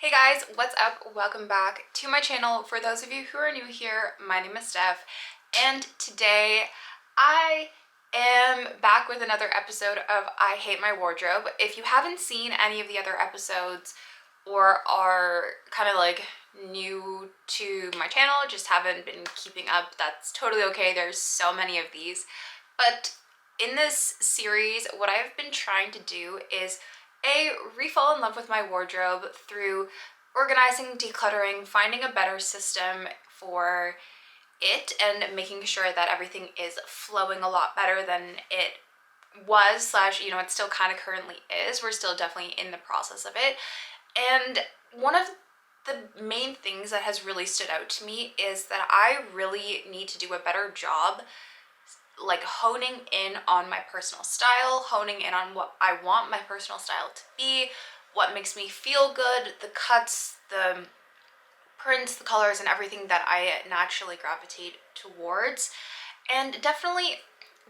Hey guys, what's up? Welcome back to my channel. For those of you who are new here, my name is Steph, and today I am back with another episode of I Hate My Wardrobe. If you haven't seen any of the other episodes or are kind of like new to my channel, just haven't been keeping up, that's totally okay. There's so many of these. But in this series, what I've been trying to do is re-fall in love with my wardrobe through organizing, decluttering, finding a better system for it, and making sure that everything is flowing a lot better than it was, slash, it still kind of currently is. We're still definitely in the process of it. And one of the main things that has really stood out to me is that I really need to do a better job like honing in on my personal style, honing in on what I want my personal style to be, what makes me feel good, the cuts, the prints, the colors, and everything that I naturally gravitate towards. And definitely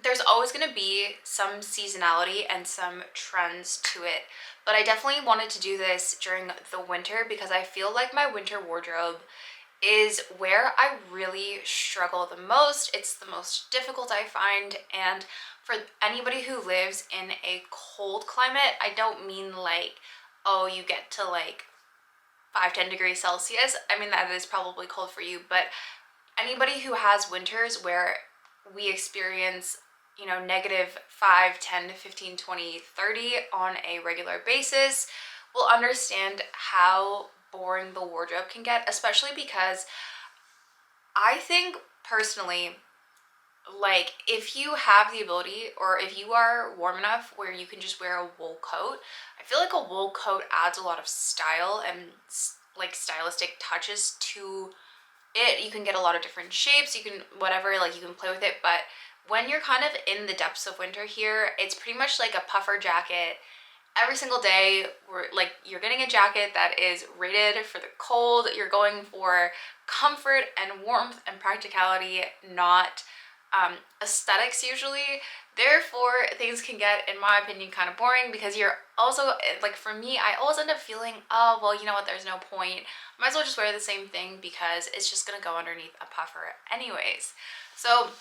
there's always going to be some seasonality and some trends to it, but I definitely wanted to do this during the winter because I feel like my winter wardrobe is where I really struggle the most. It's the most difficult, I find. And for anybody who lives in a cold climate, I don't mean like, oh, you get to like 5-10 degrees Celsius. I mean, that is probably cold for you, but anybody who has winters where we experience -5, 10, 15, 20, 30 on a regular basis will understand how boring the wardrobe can get, especially because I think personally, like, if you have the ability or if you are warm enough where you can just wear a wool coat, I feel like a wool coat adds a lot of style and like stylistic touches to it. You can get a lot of different shapes, you can whatever, like you can play with it, but when you're kind of in the depths of winter here, it's pretty much like a puffer jacket. Every single day, you're getting a jacket that is rated for the cold. You're going for comfort and warmth and practicality, not aesthetics usually. Therefore, things can get, in my opinion, kind of boring because you're also, like for me, I always end up feeling, oh, well, you know what, there's no point. I might as well just wear the same thing because it's just gonna go underneath a puffer anyways. So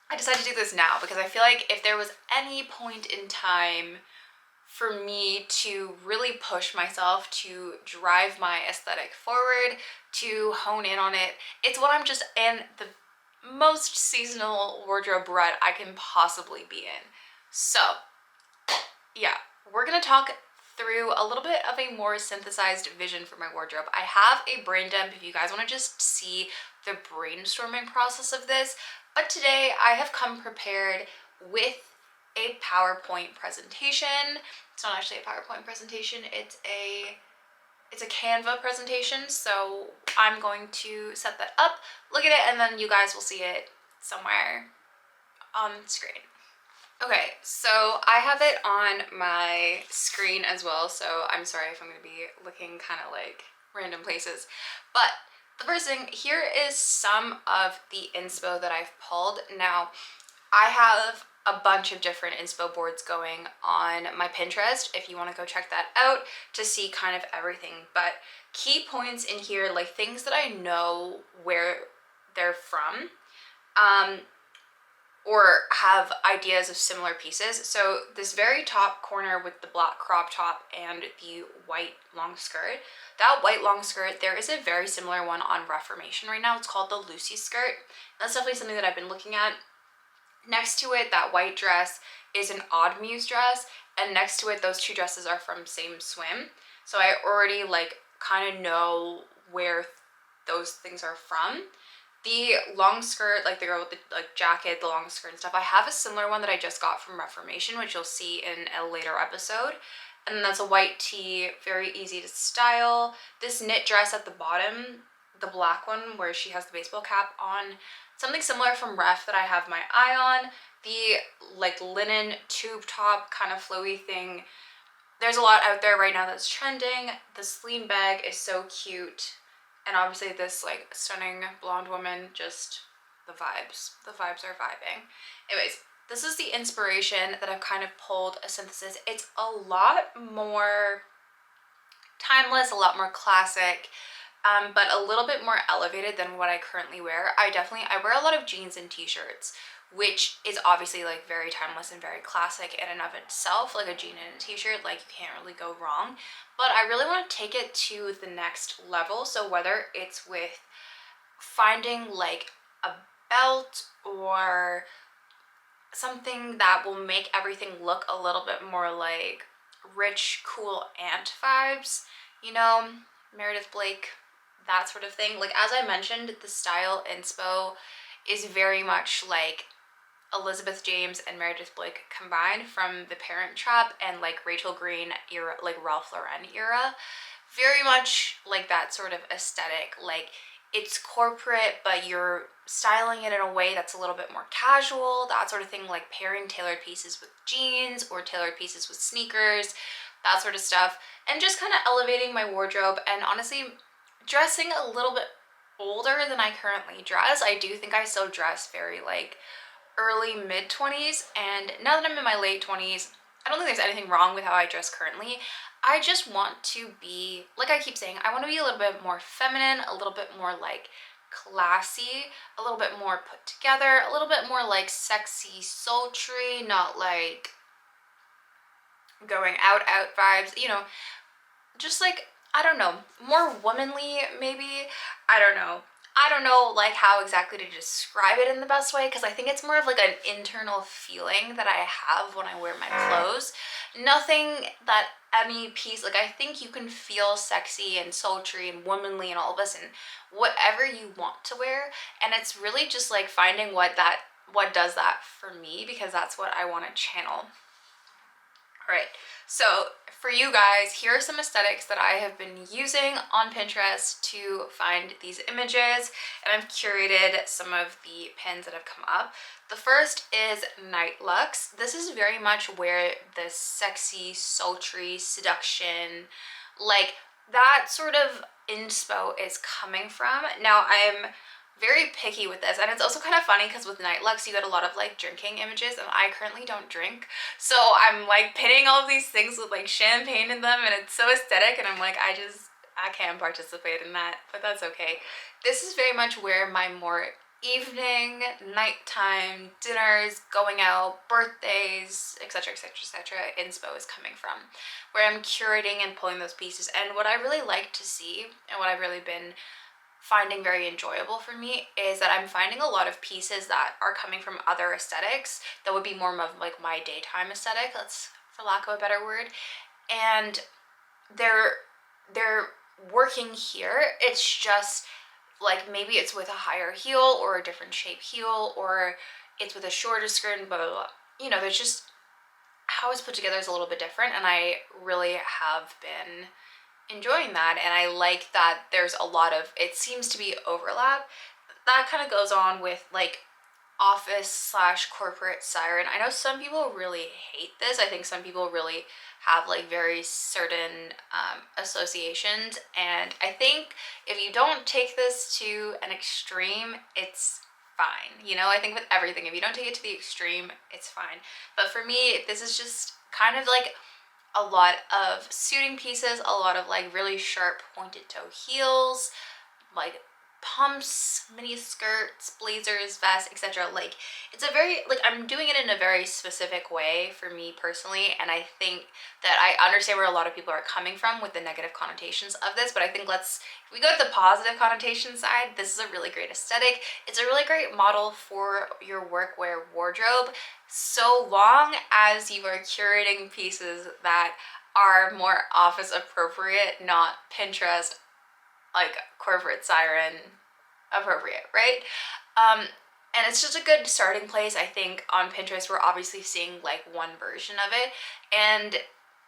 I decided to do this now because I feel like if there was any point in time for me to really push myself to drive my aesthetic forward, to hone in on it, it's when I'm just in the most seasonal wardrobe rut I can possibly be in. So yeah, we're gonna talk through a little bit of a more synthesized vision for my wardrobe. I have a brain dump if you guys want to just see the brainstorming process of this, but today I have come prepared with a PowerPoint presentation. It's not actually a PowerPoint presentation, it's a Canva presentation, so I'm going to set that up, look at it, and then you guys will see it somewhere on screen. Okay, so I have it on my screen as well, so I'm sorry if I'm going to be looking kind of like random places. But the first thing, here is some of the inspo that I've pulled. Now, I have a bunch of different inspo boards going on my Pinterest if you want to go check that out to see kind of everything. But key points in here, like things that I know where they're from, or have ideas of similar pieces. So this very top corner with the black crop top and the white long skirt, that white long skirt, there is a very similar one on Reformation right now. It's called the Lucy skirt. That's definitely something that I've been looking at. Next to it, that white dress is an Odd Muse dress, and next to it, those two dresses are from Same Swim. So I already like kind of know where those things are from. The long skirt, like the girl with the like jacket, the long skirt and stuff, I have a similar one that I just got from Reformation, which you'll see in a later episode. And then that's a white tee, very easy to style. This knit dress at the bottom, the black one where she has the baseball cap on, something similar from Ref that I have my eye on. The like linen tube top kind of flowy thing. There's a lot out there right now that's trending. The Celine bag is so cute. And obviously this like stunning blonde woman, just the vibes. The vibes are vibing. Anyways, this is the inspiration that I've kind of pulled a synthesis. It's a lot more timeless, a lot more classic, but a little bit more elevated than what I currently wear. I wear a lot of jeans and t-shirts, which is obviously like very timeless and very classic in and of itself. Like a jean and a t-shirt, like you can't really go wrong. But I really want to take it to the next level. So whether it's with finding like a belt or something that will make everything look a little bit more like rich, cool aunt vibes, you know, Meredith Blake, that sort of thing. Like, as I mentioned, the style inspo is very much like Elizabeth James and Meredith Blake combined from the Parent Trap and like Rachel Green era, like Ralph Lauren era. Very much like that sort of aesthetic. Like, it's corporate, but you're styling it in a way that's a little bit more casual, that sort of thing, like pairing tailored pieces with jeans or tailored pieces with sneakers, that sort of stuff, and just kind of elevating my wardrobe and honestly dressing a little bit older than I currently dress. I do think I still dress very like early mid 20s, and now that I'm in my late 20s, I don't think there's anything wrong with how I dress currently. I just want to be, like I keep saying, I want to be a little bit more feminine, a little bit more like classy, a little bit more put together, a little bit more like sexy, sultry, not like going out vibes, you know, just like, I don't know, more womanly maybe. I don't know like how exactly to describe it in the best way, because I think it's more of like an internal feeling that I have when I wear my clothes. Nothing that any piece, like I think you can feel sexy and sultry and womanly and all of this and whatever you want to wear, and it's really just like finding what does that for me, because that's what I want to channel. All right, so for you guys, here are some aesthetics that I have been using on Pinterest to find these images, and I've curated some of the pins that have come up. The first is Night Lux. This is very much where the sexy, sultry, seduction, like that sort of inspo is coming from. Now, I'm very picky with this, and it's also kind of funny because with Night Lux you get a lot of like drinking images, and I currently don't drink, so I'm like pitting all of these things with like champagne in them, and it's so aesthetic, and I'm like, I can't participate in that, but that's okay. This is very much where my more evening, nighttime, dinners, going out, birthdays, etc, etc, etc inspo is coming from, where I'm curating and pulling those pieces. And what I really like to see, and what I've really been finding very enjoyable for me, is that I'm finding a lot of pieces that are coming from other aesthetics that would be more of like my daytime aesthetic, that's for lack of a better word, and they're working here. It's just like maybe it's with a higher heel or a different shape heel, or it's with a shorter skirt and blah blah blah. You know, there's just how it's put together is a little bit different, and I really have been enjoying that. And I like that there's a lot of, it seems to be overlap. That kind of goes on with like office slash corporate siren. I know some people really hate this. I think some people really have like very certain associations, and I think if you don't take this to an extreme, it's fine. You know, I think with everything, if you don't take it to the extreme, it's fine. But for me, this is just kind of like a lot of suiting pieces, a lot of like really sharp pointed toe heels, like pumps, mini skirts, blazers, vests, etc. Like, it's a very, like, I'm doing it in a very specific way for me personally, and I think that I understand where a lot of people are coming from with the negative connotations of this, but I think if we go to the positive connotation side, this is a really great aesthetic. It's a really great model for your workwear wardrobe, so long as you are curating pieces that are more office appropriate, not Pinterest like corporate siren appropriate, right? And it's just a good starting place. I think on Pinterest we're obviously seeing like one version of it, and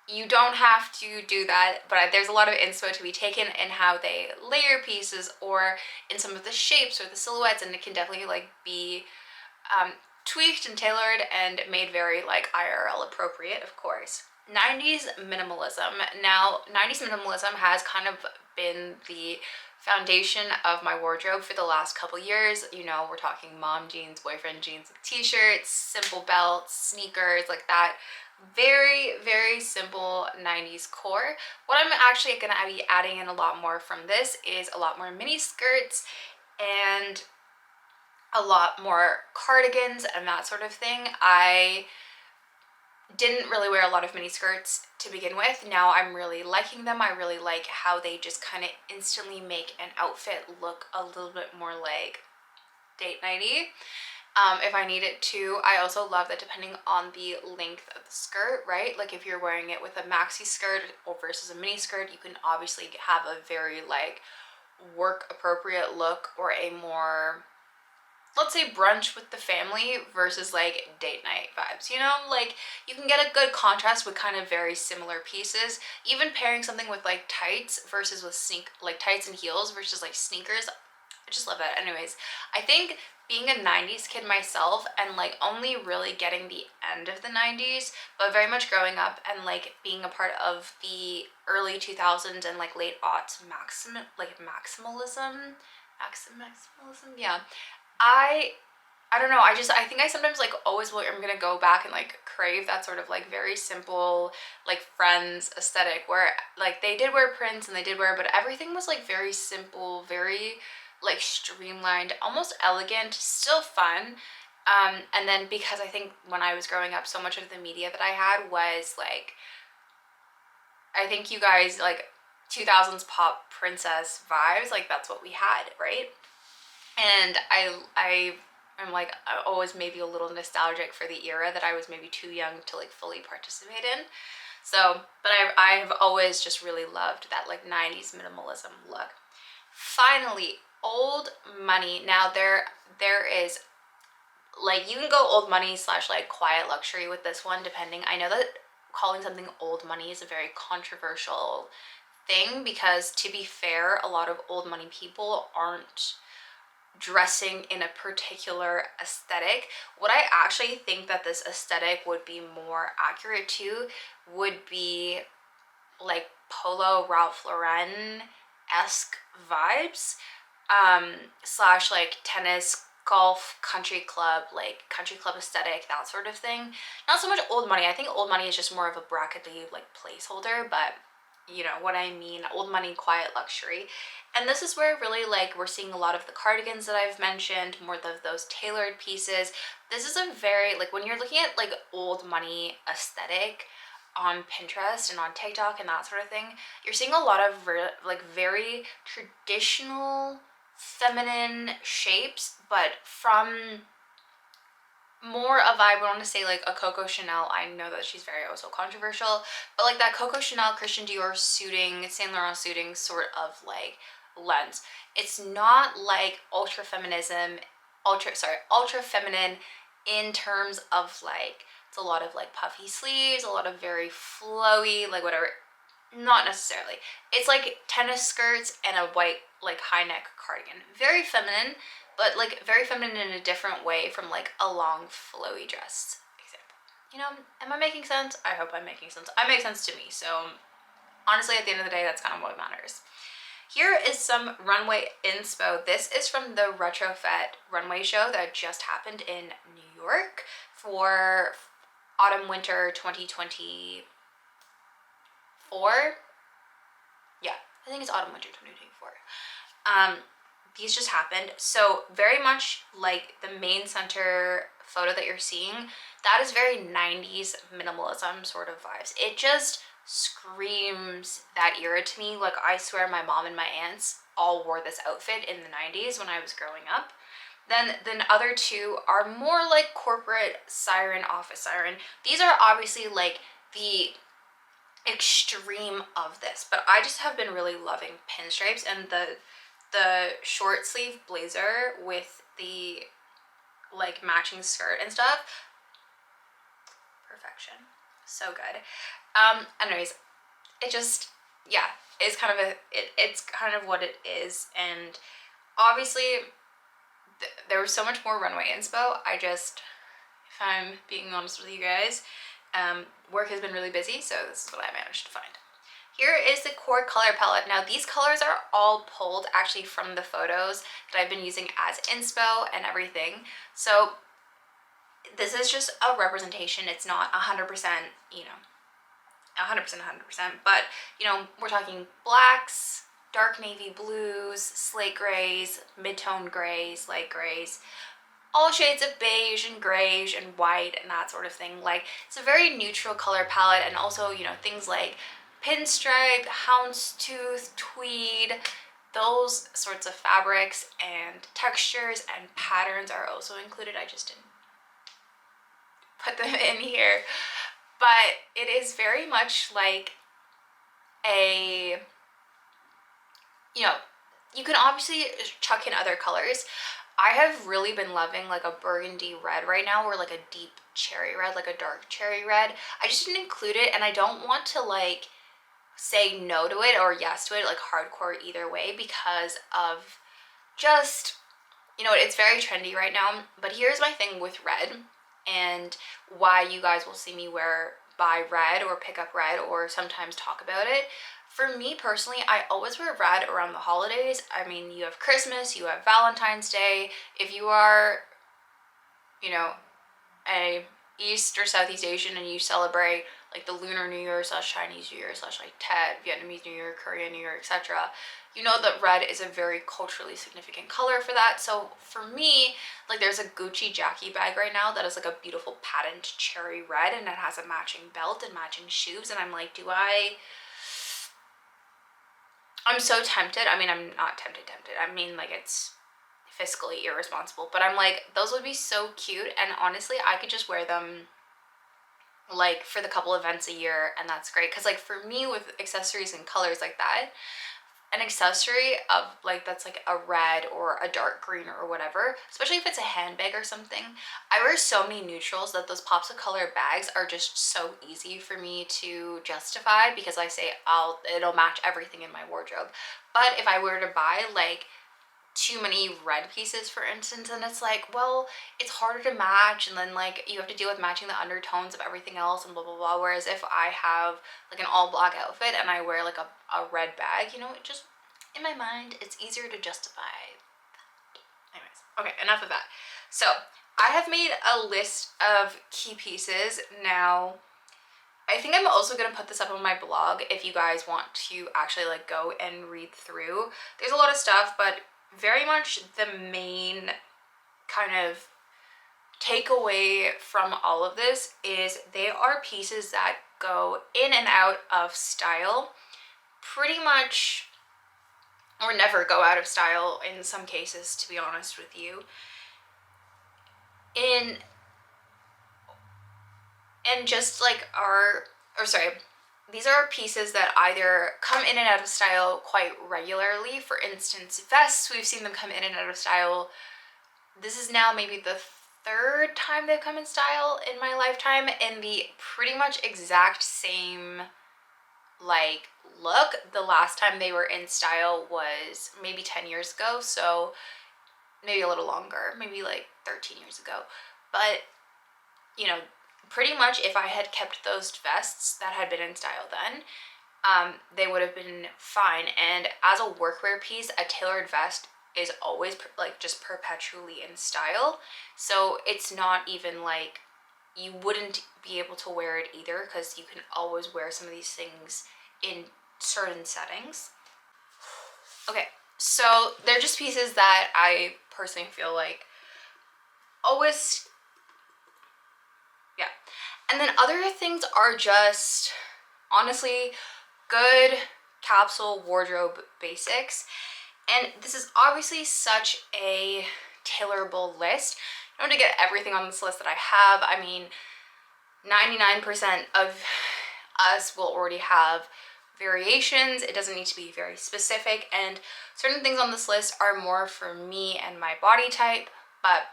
you don't have to do that, but there's a lot of inspo to be taken in how they layer pieces or in some of the shapes or the silhouettes, and it can definitely like be tweaked and tailored and made very like IRL appropriate, of course. 90s minimalism. Now, 90s minimalism has kind of been the foundation of my wardrobe for the last couple years. You know, we're talking mom jeans, boyfriend jeans with t-shirts, simple belts, sneakers, like that Very, very simple 90s core. What I'm actually gonna be adding in a lot more from this is a lot more mini skirts and a lot more cardigans and that sort of thing. I didn't really wear a lot of mini skirts to begin with. Now I'm really liking them. I really like how they just kind of instantly make an outfit look a little bit more like date nighty. If I need it to. I also love that depending on the length of the skirt, right? Like if you're wearing it with a maxi skirt or versus a mini skirt, you can obviously have a very like work appropriate look or a more, let's say, brunch with the family versus like date night vibes, you know? Like you can get a good contrast with kind of very similar pieces. Even pairing something with like tights versus with tights and heels versus like sneakers, I just love that. Anyways, I think being a 90s kid myself and like only really getting the end of the 90s, but very much growing up and like being a part of the early 2000s and like late aughts maximalism, yeah. I don't know, I think I sometimes like always will, I'm gonna go back and like crave that sort of like very simple like Friends aesthetic where like they did wear prints and they did wear, but everything was like very simple, very like streamlined, almost elegant, still fun. And then because I think when I was growing up, so much of the media that I had was like, I think you guys like 2000s pop princess vibes, like that's what we had, right? And I'm like always maybe a little nostalgic for the era that I was maybe too young to like fully participate in. So, but I've always just really loved that like 90s minimalism look. Finally, old money. Now there is like, you can go old money slash like quiet luxury with this one depending. I know that calling something old money is a very controversial thing because, to be fair, a lot of old money people aren't dressing in a particular aesthetic. What I actually think that this aesthetic would be more accurate to would be like Polo Ralph Lauren-esque vibes, slash like tennis, golf, country club, like country club aesthetic, that sort of thing. Not so much old money. I think old money is just more of a brackety like placeholder, but you know what I mean, old money, quiet luxury. And this is where really like we're seeing a lot of the cardigans that I've mentioned, more of those tailored pieces. This is a very, like when you're looking at like old money aesthetic on Pinterest and on TikTok and that sort of thing, you're seeing a lot of like very traditional feminine shapes, but from more of, I want to say like a Coco Chanel. I know that she's very also controversial, but like that Coco Chanel, Christian Dior suiting, Saint Laurent suiting sort of like lens. It's not like ultra feminine in terms of like, it's a lot of like puffy sleeves, a lot of very flowy, like whatever. Not necessarily. It's like tennis skirts and a white like high neck cardigan. Very feminine, but like very feminine in a different way from like a long flowy dress example. You know, am I making sense? I hope I'm making sense. I make sense to me. So honestly, at the end of the day, that's kind of what matters. Here is some runway inspo. This is from the Retrofit runway show that just happened in New York for autumn winter 2024. Yeah, I think it's autumn winter 2024. These just happened. So very much like the main center photo that you're seeing, that is very 90s minimalism sort of vibes. It just screams that era to me. Like I swear my mom and my aunts all wore this outfit in the 90s when I was growing up. Then the other two are more like corporate siren, office siren. These are obviously like the extreme of this, but I just have been really loving pinstripes and the short sleeve blazer with the like matching skirt and stuff. Perfection. So good. Anyways, it just, yeah, it's kind of it's kind of what it is. And obviously there was so much more runway inspo. I just, if I'm being honest with you guys, work has been really busy, so this is what I managed to find. Here is the core color palette. Now these colors are all pulled actually from the photos that I've been using as inspo and everything. So this is just a representation. It's not 100%, you know, 100%, but, you know, we're talking blacks, dark navy blues, slate grays, mid-tone grays, light grays, all shades of beige and grayish and white and that sort of thing. Like, it's a very neutral color palette, and also, you know, things like pinstripe, houndstooth, tweed, those sorts of fabrics and textures and patterns are also included. I just didn't put them in here, but it is very much like a, you know, you can obviously chuck in other colors. I have really been loving like a burgundy red right now, or like a deep cherry red, like a dark cherry red. I just didn't include it, and I don't want to like say no to it or yes to it, like hardcore either way, because of just, you know, it's very trendy right now. But here's my thing with red, and why you guys will see me buy red or pick up red or sometimes talk about it. For me personally, I always wear red around the holidays. I mean, you have Christmas, you have Valentine's Day. If you are, you know, a East or Southeast Asian and you celebrate like the Lunar New Year / Chinese New Year / like Tet, Vietnamese New Year, Korean New Year, etc., you know that red is a very culturally significant color for that. So for me, like, there's a Gucci Jackie bag right now that is like a beautiful patterned cherry red, and it has a matching belt and matching shoes, and I'm like, I'm so tempted. I mean, I'm not tempted. I mean, like, it's fiscally irresponsible, but I'm like, those would be so cute, and honestly, I could just wear them like for the couple events a year, and that's great. Because like for me, with accessories and colors like that, an accessory of like that's like a red or a dark green or whatever, especially if it's a handbag or something, I wear so many neutrals that those pops of color bags are just so easy for me to justify, because I say it'll match everything in my wardrobe. But if I were to buy like too many red pieces, for instance, and it's like, well, it's harder to match, and then like you have to deal with matching the undertones of everything else and blah blah blah. Whereas if I have like an all black outfit and I wear like a red bag, you know, it just, in my mind, it's easier to justify. Anyways, okay, enough of that. So I have made a list of key pieces. Now I think I'm also going to put this up on my blog if you guys want to actually like go and read through. There's a lot of stuff, but very much the main kind of takeaway from all of this is they are pieces that go in and out of style pretty much, or never go out of style in some cases, to be honest with you. And just like these are pieces that either come in and out of style quite regularly. For instance, vests, we've seen them come in and out of style. This is now maybe the third time they've come in style in my lifetime, in the pretty much exact same like look. The last time they were in style was maybe 10 years ago, so maybe a little longer, maybe like 13 years ago. But, you know, pretty much if I had kept those vests that had been in style then, they would have been fine. And as a workwear piece, a tailored vest is always like just perpetually in style. So it's not even like you wouldn't be able to wear it either, because you can always wear some of these things in certain settings. Okay, so they're just pieces that I personally feel like always, yeah. And then other things are just honestly good capsule wardrobe basics. And this is obviously such a tailorable list. I don't want to get everything on this list that I have. I mean, 99% of us will already have variations. It doesn't need to be very specific, and certain things on this list are more for me and my body type, but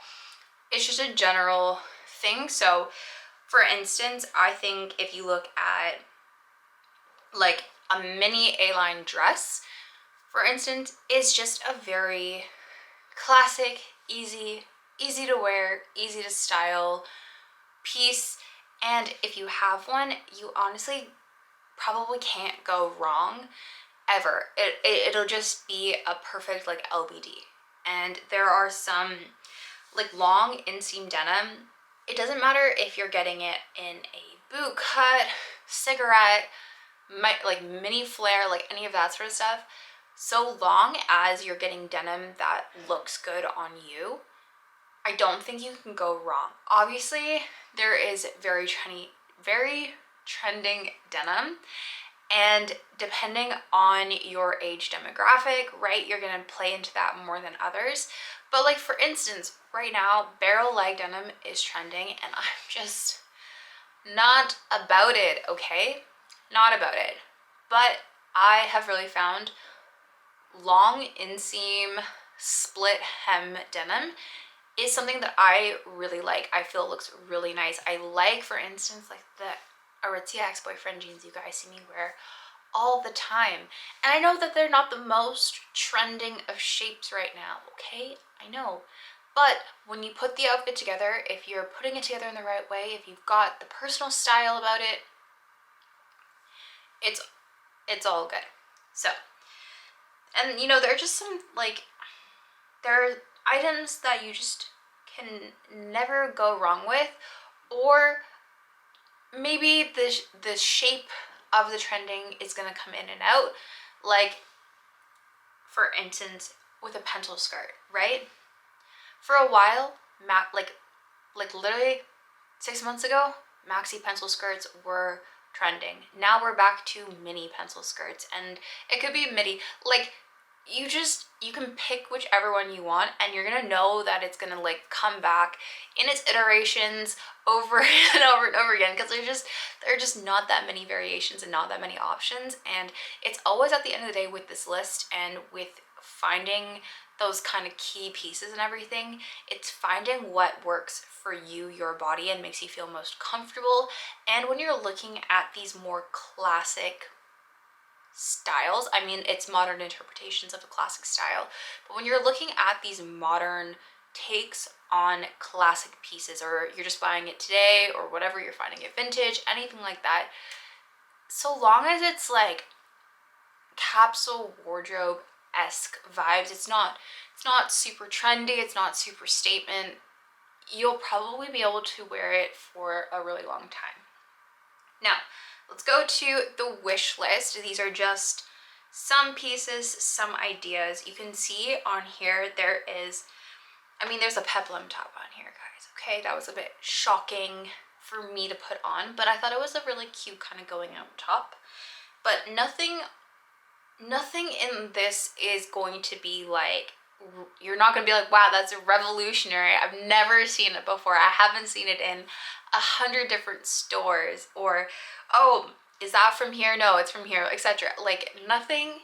it's just a general thing. So for instance, I think if you look at like a mini A-line dress, for instance, is just a very classic, easy to wear, easy to style piece. And if you have one, you honestly probably can't go wrong ever. It'll just be a perfect like LBD. And there are some like long inseam denim. it doesn't matter if you're getting it in a boot cut, cigarette, like mini flare, like any of that sort of stuff, so long as you're getting denim that looks good on you, I don't think you can go wrong. Obviously, there is very trending denim, and depending on your age demographic, right, you're gonna play into that more than others. But like for instance, right now, barrel leg denim is trending, and I'm just not about it, okay? Not about it. But I have really found long inseam split hem denim is something that I really like. I feel it looks really nice. I like, for instance, like the Aritzia ex-boyfriend jeans you guys see me wear all the time. And I know that they're not the most trending of shapes right now, okay? I know. But when you put the outfit together, if you're putting it together in the right way, if you've got the personal style about it, it's all good. So, and you know, there are just some, like, there are items that you just can never go wrong with, or maybe the shape of the trending is gonna come in and out. Like, for instance, with a pencil skirt, right? For a while, like literally 6 months ago, maxi pencil skirts were trending. Now we're back to mini pencil skirts, and it could be midi. Like, you can pick whichever one you want, and you're gonna know that it's gonna like come back in its iterations over and over and over again, because there are just not that many variations and not that many options. And it's always at the end of the day with this list and with finding those kind of key pieces and everything, it's finding what works for you, your body, and makes you feel most comfortable. And when you're looking at these more classic styles, I mean, it's modern interpretations of a classic style, but when you're looking at these modern takes on classic pieces, or you're just buying it today or whatever, you're finding it vintage, anything like that, so long as it's like capsule wardrobe-esque vibes, it's not super trendy, it's not super statement, you'll probably be able to wear it for a really long time. Now, let's go to the wish list. These are just some pieces, some ideas. You can see on here there's a peplum top on here, guys. Okay, that was a bit shocking for me to put on, but I thought it was a really cute kind of going out top. But nothing in this is going to be like, you're not going to be like, wow, that's revolutionary. I've never seen it before. I haven't seen it in 100 different stores, or, oh, is that from here? No, it's from here, etc. Like, nothing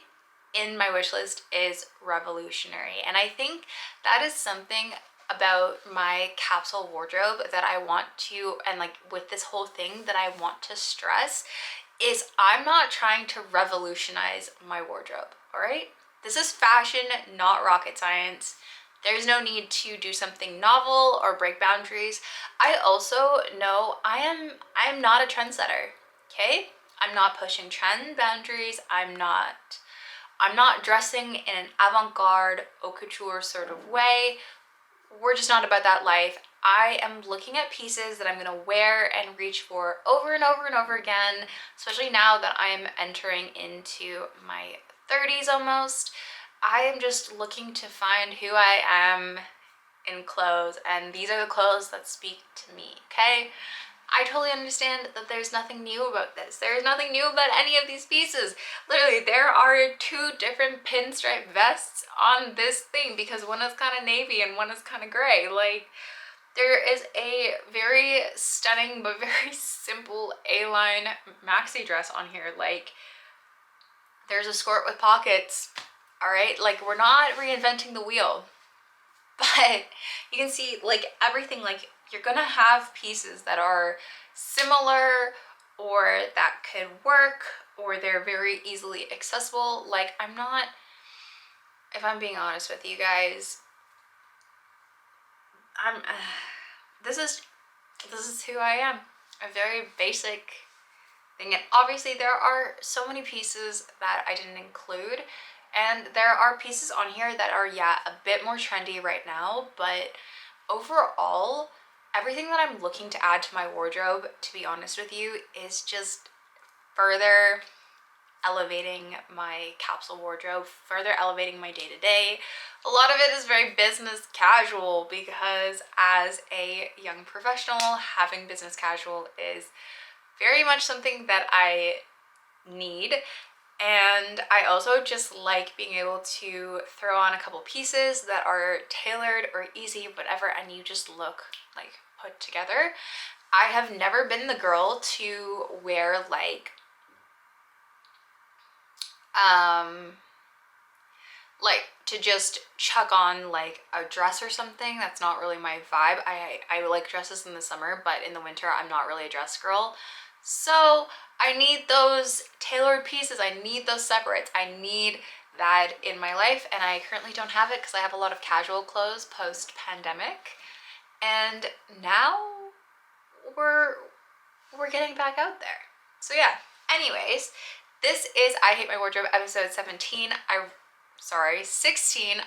in my wish list is revolutionary. And I think that is something about my capsule wardrobe that I want to, and like with this whole thing that I want to stress, is I'm not trying to revolutionize my wardrobe, all right? This is fashion, not rocket science. There's no need to do something novel or break boundaries. I also know I am not a trendsetter, okay? I'm not pushing trend boundaries. I'm not dressing in an avant-garde, haute couture sort of way. We're just not about that life. I am looking at pieces that I'm gonna wear and reach for over and over and over again, especially now that I am entering into my 30s almost. I am just looking to find who I am in clothes, and these are the clothes that speak to me, okay? I totally understand that there's nothing new about this. There's nothing new about any of these pieces. Literally, there are 2 different pinstripe vests on this thing because one is kind of navy and one is kind of gray. Like, there is a very stunning but very simple A-line maxi dress on here. Like, there's a skirt with pockets, all right? Like, we're not reinventing the wheel, but you can see, like, everything, like, you're gonna have pieces that are similar or that could work, or they're very easily accessible. Like, if I'm being honest with you guys, this is who I am. A very basic thing. And obviously there are so many pieces that I didn't include, and there are pieces on here that are, yeah, a bit more trendy right now, but overall everything that I'm looking to add to my wardrobe, to be honest with you, is just further elevating my capsule wardrobe, further elevating my day-to-day. A lot of it is very business casual because as a young professional, having business casual is very much something that I need. And I also just like being able to throw on a couple pieces that are tailored or easy, whatever, and you just look like put together. I have never been the girl to wear like to just chuck on like a dress or something. That's not really my vibe. I like dresses in the summer, but in the winter I'm not really a dress girl. So I need those tailored pieces. I need those separates. I need that in my life, and I currently don't have it because I have a lot of casual clothes post-pandemic. And now we're getting back out there. So yeah, anyways, this is I Hate My Wardrobe episode 16.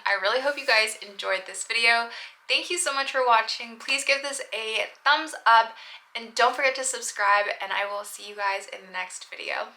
I really hope you guys enjoyed this video. Thank you so much for watching. Please give this a thumbs up and don't forget to subscribe, and I will see you guys in the next video.